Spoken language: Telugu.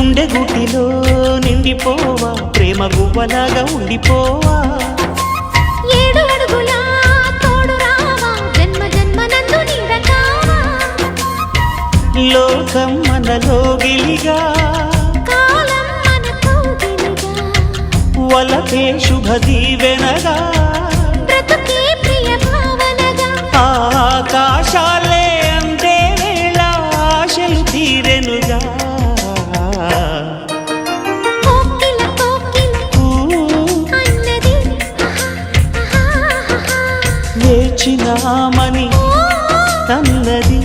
గుండె గుటిలో నిండిపోవా ప్రేమ గువ్వలాగా ఉండిపోవా 7 అడుగుల తోడు రావా జన్మ జన్మనందు నీడకావా లోకం మనలో గిలిగా కాలం మన కౌగిలిగా వలపే శుభ దీవెనగా బ్రతుకే ప్రియ భావనగా ఆకాశాలే అందే వేళ ఆశలు తీరెనుగా కోకిల కోకిల అన్నది వేచినామని తన్నది